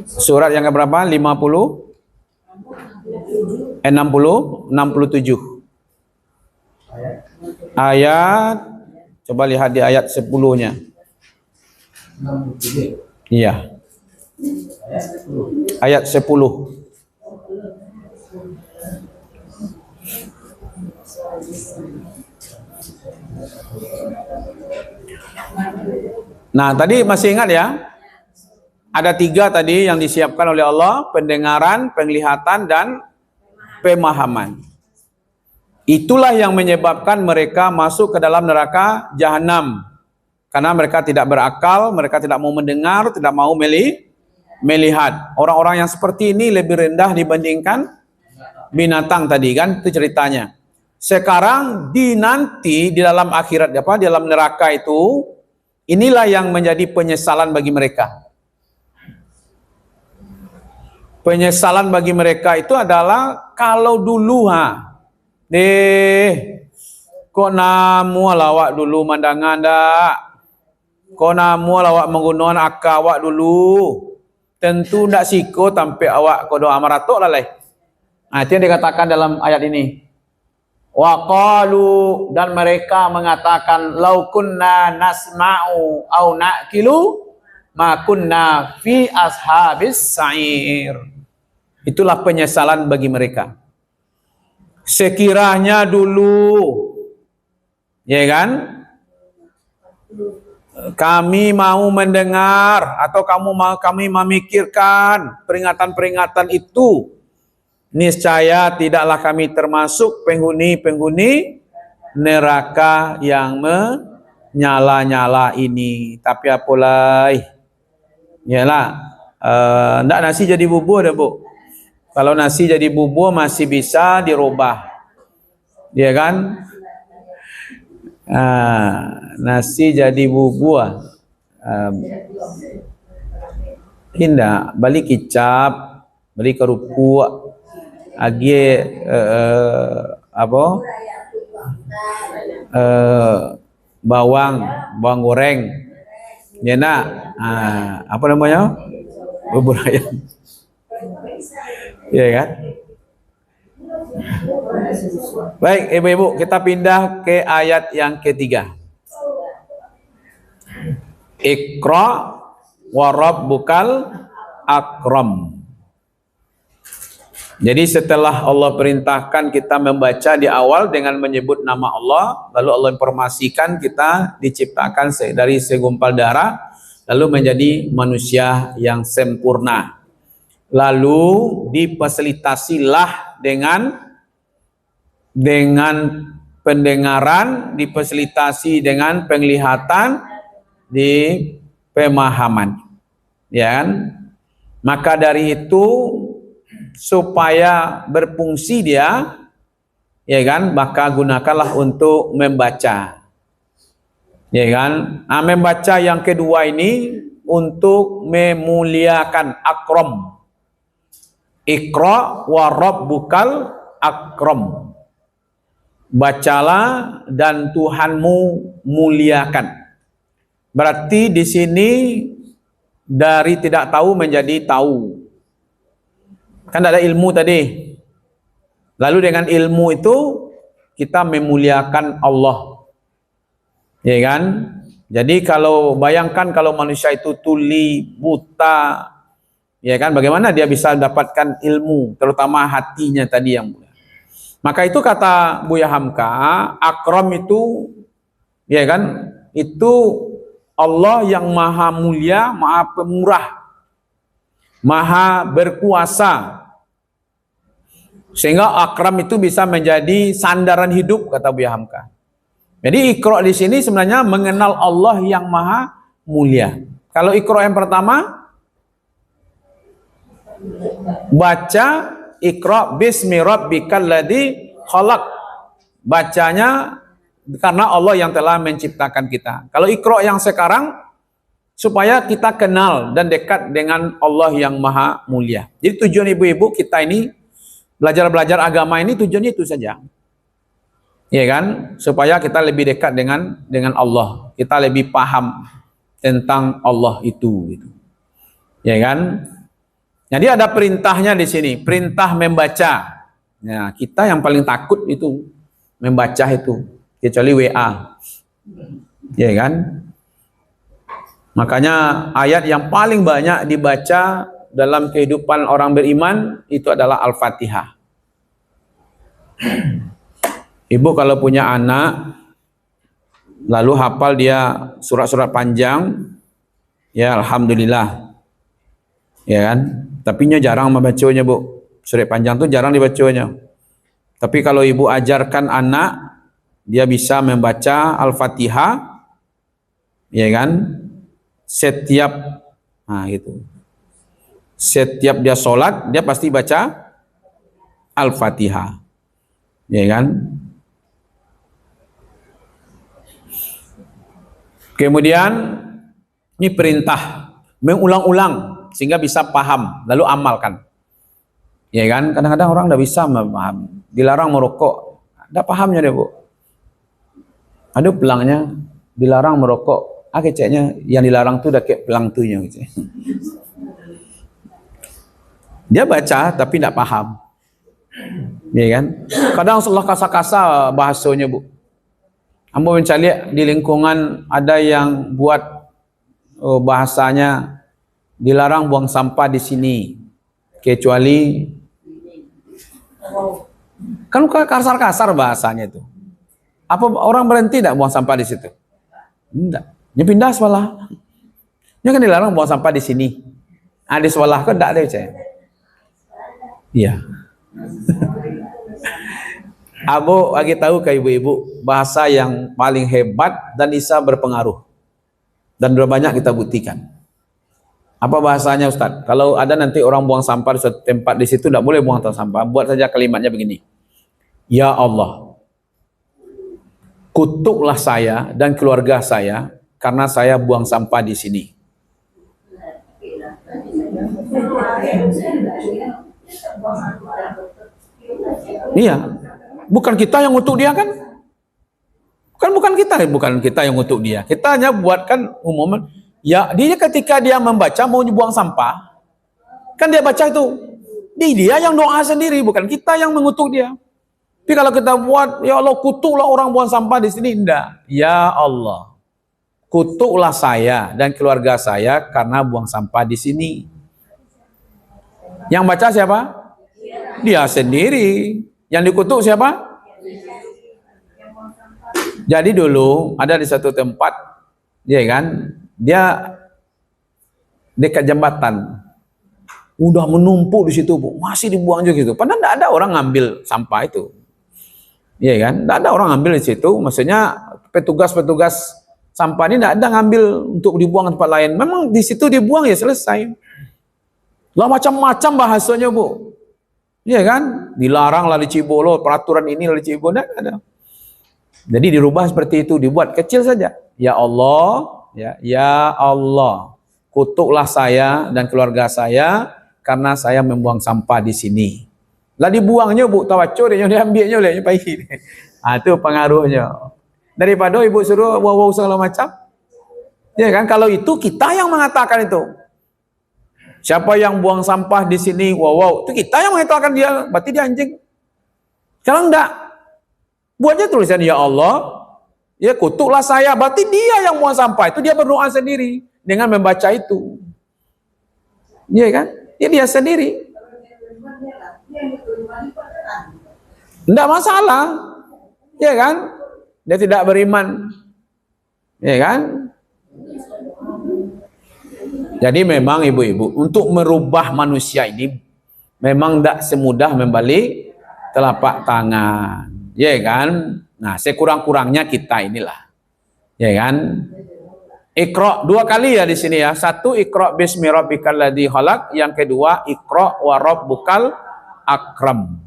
Surat yang berapa? 50? 60? 67. Ayat, coba lihat di ayat 10-nya. Iya. Ayat 10. Nah, tadi masih ingat ya? Ada 3 tadi yang disiapkan oleh Allah: pendengaran, penglihatan, dan pemahaman. Itulah yang menyebabkan mereka masuk ke dalam neraka jahanam. Karena mereka tidak berakal, mereka tidak mau mendengar, tidak mau melihat. Orang-orang yang seperti ini lebih rendah dibandingkan binatang tadi kan, itu ceritanya. Sekarang nanti di dalam akhirat di dalam neraka itu, inilah yang menjadi penyesalan bagi mereka. Penyesalan bagi mereka itu adalah kalau dulu kok namu lawak dulu mandangan dak. Kok namu lawak menggunakan akal awak dulu. Tentu ndak siko sampai awak kodo amaratok lalai. Nah, itu yang dikatakan dalam ayat ini. Wa qalu, dan mereka mengatakan lau kunna nasma'u au na'kilu ma kunna fi ashabis sa'ir. Itulah penyesalan bagi mereka. Sekiranya dulu, ya kan, kami mau mendengar atau kami memikirkan peringatan-peringatan itu, niscaya tidaklah kami termasuk penghuni-penghuni neraka yang menyala-nyala ini. Tapi apalah, yalah, ndak nasi jadi bubur dah, Bu. Kalau nasi jadi bubur masih bisa dirubah, ya kan? Nasi jadi bubur, indah. Balik kicap, balik kerupuk, bawang goreng, ya nak, apa namanya, bubur ayam, ya kan? Baik ibu-ibu, kita pindah ke ayat yang ketiga. Iqra wa rabbukal akram. Jadi setelah Allah perintahkan kita membaca di awal dengan menyebut nama Allah, lalu Allah informasikan kita diciptakan dari segumpal darah, lalu menjadi manusia yang sempurna. Lalu difasilitasilah dengan pendengaran, difasilitasi dengan penglihatan, di pemahaman, ya kan? Maka dari itu supaya berfungsi dia, ya kan, maka gunakanlah untuk membaca, ya kan? Membaca yang kedua ini untuk memuliakan akram. Iqra wa rabbukal akram. Bacalah dan Tuhanmu muliakan. Berarti di sini dari tidak tahu menjadi tahu. Kan ada ilmu tadi. Lalu dengan ilmu itu kita memuliakan Allah. Ya kan? Jadi kalau bayangkan kalau manusia itu tuli, buta, ya kan, bagaimana dia bisa dapatkan ilmu, terutama hatinya tadi yang mulia. Maka itu kata Buya Hamka, akram itu, ya kan, itu Allah yang maha mulia, maha pemurah, maha berkuasa. Sehingga akram itu bisa menjadi sandaran hidup, kata Buya Hamka. Jadi Iqra di sini sebenarnya mengenal Allah yang maha mulia. Kalau Iqra yang pertama, baca Iqra bismi rabbikal ladzi khalaq. Bacanya karena Allah yang telah menciptakan kita. Kalau Iqra yang sekarang supaya kita kenal dan dekat dengan Allah yang maha mulia. Jadi tujuan ibu-ibu kita ini belajar agama ini tujuannya itu saja. Ya kan? Supaya kita lebih dekat dengan Allah. Kita lebih paham tentang Allah itu gitu. Ya kan? Jadi ada perintahnya di sini, perintah membaca. Nah, kita yang paling takut itu membaca itu, kecuali WA. Ya kan? Makanya ayat yang paling banyak dibaca dalam kehidupan orang beriman itu adalah Al-Fatihah. Ibu kalau punya anak lalu hafal dia surat-surat panjang, ya alhamdulillah. Ya kan? Tapi jarang membacanya, Bu. Surat panjang itu jarang dibacanya. Tapi kalau ibu ajarkan anak, dia bisa membaca Al-Fatihah, ya kan? Setiap, nah gitu. Setiap dia sholat, dia pasti baca Al-Fatihah, ya kan? Kemudian ini perintah mengulang-ulang sehingga bisa paham, lalu amalkan. Ya kan? Kadang-kadang orang tidak bisa memahami. Dilarang merokok, tidak pahamnya dia, Bu. Ada pelangnya, dilarang merokok. Keceknya yang dilarang tuh udah kayak pelang tuhnya gitu. Dia baca tapi tidak paham. Ya kan? Kadang Allah kasar-kasar bahasanya, Bu. Ambo mencari di lingkungan ada yang buat bahasanya dilarang buang sampah di sini, kecuali kan kasar-kasar bahasanya itu. Apa orang berhenti tidak buang sampah di situ? Tidak. Dia pindah sekolah. Dia kan dilarang buang sampah di sini. Di sekolah kan tidak ada saya. Iya. Abo bagi tahu ke ibu-ibu bahasa yang paling hebat dan bisa berpengaruh. Dan sudah banyak kita buktikan. Apa bahasanya Ustaz? Kalau ada nanti orang buang sampah di suatu tempat di situ tidak boleh buang sampah. Buat saja kalimatnya begini. Ya Allah, kutuklah saya dan keluarga saya karena saya buang sampah di sini. Iya, bukan kita yang ngutuk dia kan? Bukan kita yang ngutuk dia. Kita hanya buatkan umum. Ya, dia ketika dia membaca mau buang sampah, kan dia baca itu. Dia yang doa sendiri, bukan kita yang mengutuk dia. Tapi kalau kita buat, ya Allah kutuklah orang buang sampah di sini, enggak. Ya Allah, kutuklah saya dan keluarga saya karena buang sampah di sini. Yang baca siapa? Dia sendiri. Yang dikutuk siapa? Jadi dulu ada di satu tempat, ya kan, dia dekat jembatan, udah menumpuk di situ, Bu, masih dibuang juga gitu. Padahal tidak ada orang ngambil sampah itu, ya kan, tidak ada orang ngambil di situ. Maksudnya petugas sampah ini tidak ada ngambil untuk dibuang ke tempat lain. Memang di situ dibuang ya selesai. Lah macam-macam bahasanya, Bu, ya kan, dilarang lah di Cibolo, peraturan ini lah di Cibolo, tidak ada. Jadi dirubah seperti itu, dibuat kecil saja. Ya Allah, ya Allah, kutuklah saya dan keluarga saya karena saya membuang sampah di sini. Lah dibuangnya, Bu, tawacur dia ambilnya oleh pergi. Itu pengaruhnya. Daripada ibu suruh wow segala macam. Ya kan, kalau itu kita yang mengatakan itu. Siapa yang buang sampah di sini, wow, itu kita yang mengatakan dia, berarti dia anjing. Sekarang enggak. Buatnya tulisan ya Allah, ya kutuklah saya, berarti dia yang buang sampah. Itu dia berdoa sendiri dengan membaca itu. Iya kan? Ya dia sendiri. Tidak masalah. Ya kan? Dia tidak beriman. Ya kan? Jadi memang ibu-ibu, untuk merubah manusia ini memang tidak semudah membalik telapak tangan. Ya kan? Nah, sekurang-kurangnya kita inilah. Ya kan? Iqra 2 kali ya di sini ya. 1 Iqra bismi rabbikal ladzi khalaq, yang kedua Iqra wa rabbukal akram.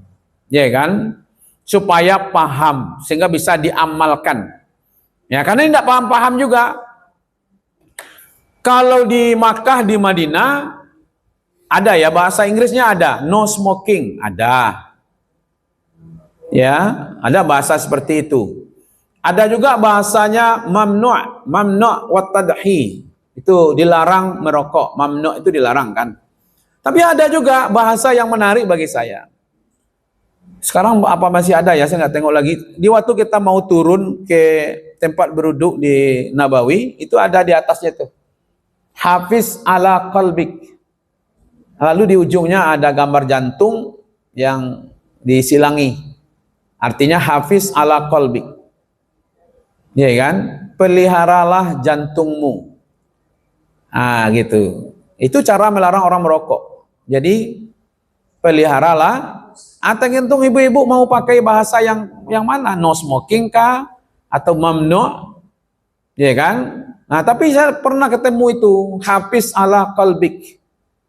Ya kan? Supaya paham sehingga bisa diamalkan. Ya, karena tidak paham-paham juga. Kalau di Makkah, di Madinah ada ya bahasa Inggrisnya, ada no smoking, ada. Ya, ada bahasa seperti itu. Ada juga bahasanya mamnu' wa tadhi. Itu dilarang merokok, mamnu itu dilarang kan. Tapi ada juga bahasa yang menarik bagi saya. Sekarang apa masih ada ya, saya nggak tengok lagi. Di waktu kita mau turun ke tempat beruduk di Nabawi, itu ada di atasnya tuh. Hafiz ala qalbik. Lalu di ujungnya ada gambar jantung yang disilangi. Artinya hafiz ala qalbik. Ya kan? Peliharalah jantungmu. Ah gitu. Itu cara melarang orang merokok. Jadi peliharalah. Tergantung ibu-ibu mau pakai bahasa yang mana? No smoking kah? Atau mamnu? Ya kan? Nah, tapi saya pernah ketemu itu, hafiz ala qalbik.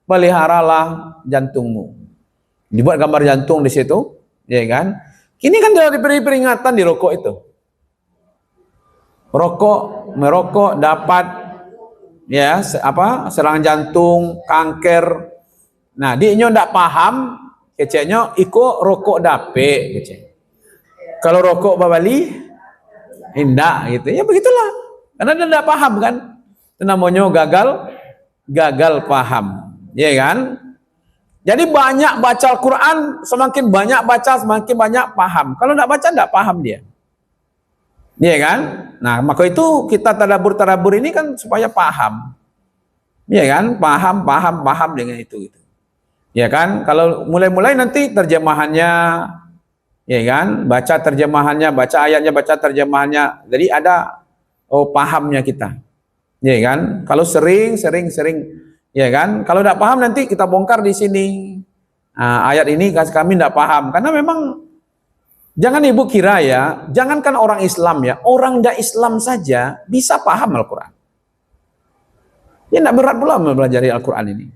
Peliharalah jantungmu. Dibuat gambar jantung di situ, ya kan? Kini kan sudah diberi peringatan di rokok itu. Merokok dapat ya serangan jantung, kanker. Nah, dia ndak paham, keceknya ikut rokok dape, kecek. Kalau rokok babali, indah gitu. Ya begitulah. Karena dia ndak paham kan. Itu namanya gagal paham. Ya kan? Jadi banyak baca Al-Quran, semakin banyak baca, semakin banyak paham. Kalau ndak baca, ndak paham dia. Iya kan? Nah, maka itu kita tadabbur ini kan supaya paham. Iya kan? Paham dengan itu. Ya kan? Kalau mulai-mulai nanti terjemahannya, ya kan? Baca terjemahannya, baca ayatnya, baca terjemahannya. Jadi ada pahamnya kita. Ya kan? Kalau sering, ya kan? Kalau tidak paham nanti kita bongkar di sini. Nah, ayat ini kami tidak paham karena memang jangan ibu kira ya, jangankan orang Islam ya, orang tidak Islam saja bisa paham Al-Quran. Ya tidak berat pula mempelajari Al-Quran ini.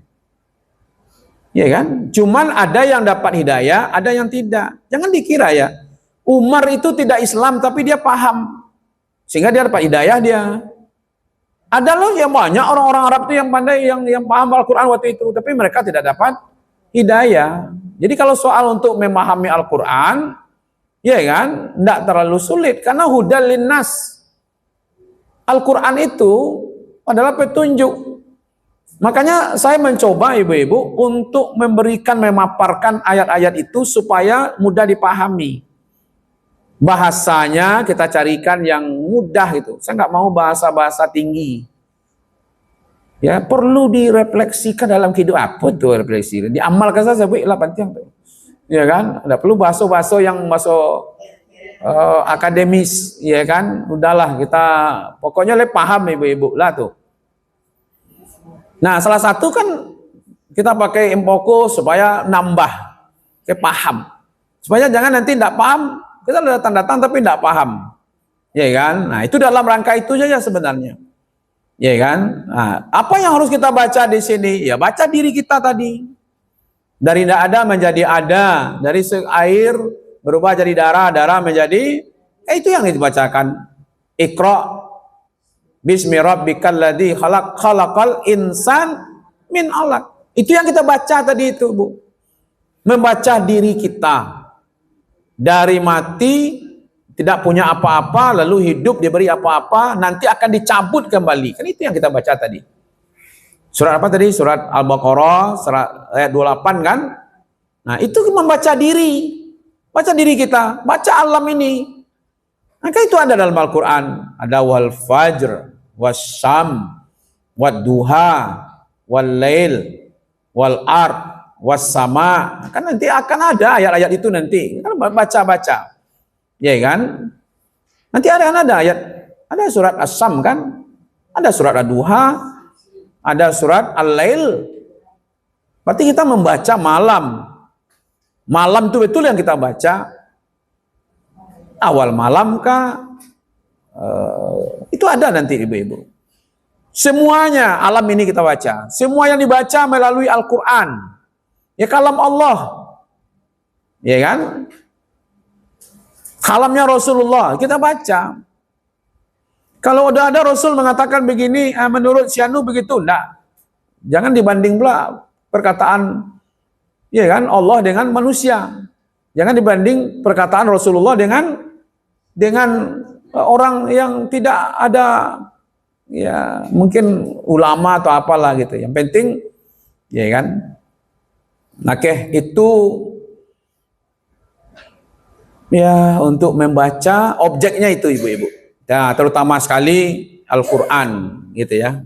Ya kan? Cuman ada yang dapat hidayah, ada yang tidak. Jangan dikira ya, Umar itu tidak Islam tapi dia paham. Sehingga dia dapat hidayah dia. Ada loh yang banyak orang-orang Arab itu yang pandai, yang paham Al-Quran waktu itu. Tapi mereka tidak dapat hidayah. Jadi kalau soal untuk memahami Al-Quran, ya kan, tidak terlalu sulit. Karena hudal linnas. Al-Quran itu adalah petunjuk. Makanya saya mencoba ibu-ibu untuk memaparkan ayat-ayat itu supaya mudah dipahami. Bahasanya kita carikan yang mudah gitu. Saya nggak mau bahasa-bahasa tinggi. Ya perlu direfleksikan dalam kehidupan. Apa tuh refleksi? Diamalkan saja, bu, lah penting tuh. Ya kan? Tidak perlu bahasa-bahasa yang akademis, ya kan? Udahlah kita pokoknya paham ibu-ibu lah tuh. Nah, salah satu kan kita pakai empoko supaya nambah, paham. Supaya jangan nanti tidak paham, kita datang-datang tapi tidak paham. Ya kan? Nah, itu dalam rangka itu saja sebenarnya. Ya kan? Nah, apa yang harus kita baca di sini? Ya baca diri kita tadi. Dari tidak ada menjadi ada, dari air berubah jadi darah, darah menjadi itu yang dibacakan. Iqra bismi rabbikal ladzi khalaq, khalaqal insan min 'alaq. Itu yang kita baca tadi itu, Bu. Membaca diri kita. Dari mati tidak punya apa-apa lalu hidup diberi apa-apa, nanti akan dicabut kembali. Kan itu yang kita baca tadi. Surat apa tadi? Surat Al-Baqarah, surat ayat 28 kan? Nah, itu membaca diri. Baca diri kita, baca alam ini. Maka itu ada dalam Al-Quran. Ada wal fajr, wasyam, wad duha, wal lail, wal ard, was sama. Kan nanti akan ada ayat-ayat itu nanti. Kan baca-baca. Ya kan? Nanti ada ayat. Ada surat As-Sam kan? Ada surat Ad-Duha, ada surat Al-Lail. Berarti kita membaca malam. Malam itu betul yang kita baca. Awal malam kah? Itu ada nanti ibu-ibu. Semuanya alam ini kita baca. Semua yang dibaca melalui Al-Quran. Ya kalam Allah. Ya kan? Kalamnya Rasulullah. Kita baca. Kalau udah ada Rasul mengatakan begini, menurut Syanu begitu. Enggak. Jangan dibanding pula perkataan ya kan Allah dengan manusia. Jangan dibanding perkataan Rasulullah dengan orang yang tidak ada ya mungkin ulama atau apalah gitu. Yang penting ya kan. Oke, itu ya untuk membaca objeknya itu ibu-ibu. Ya, terutama sekali Al-Qur'an gitu ya.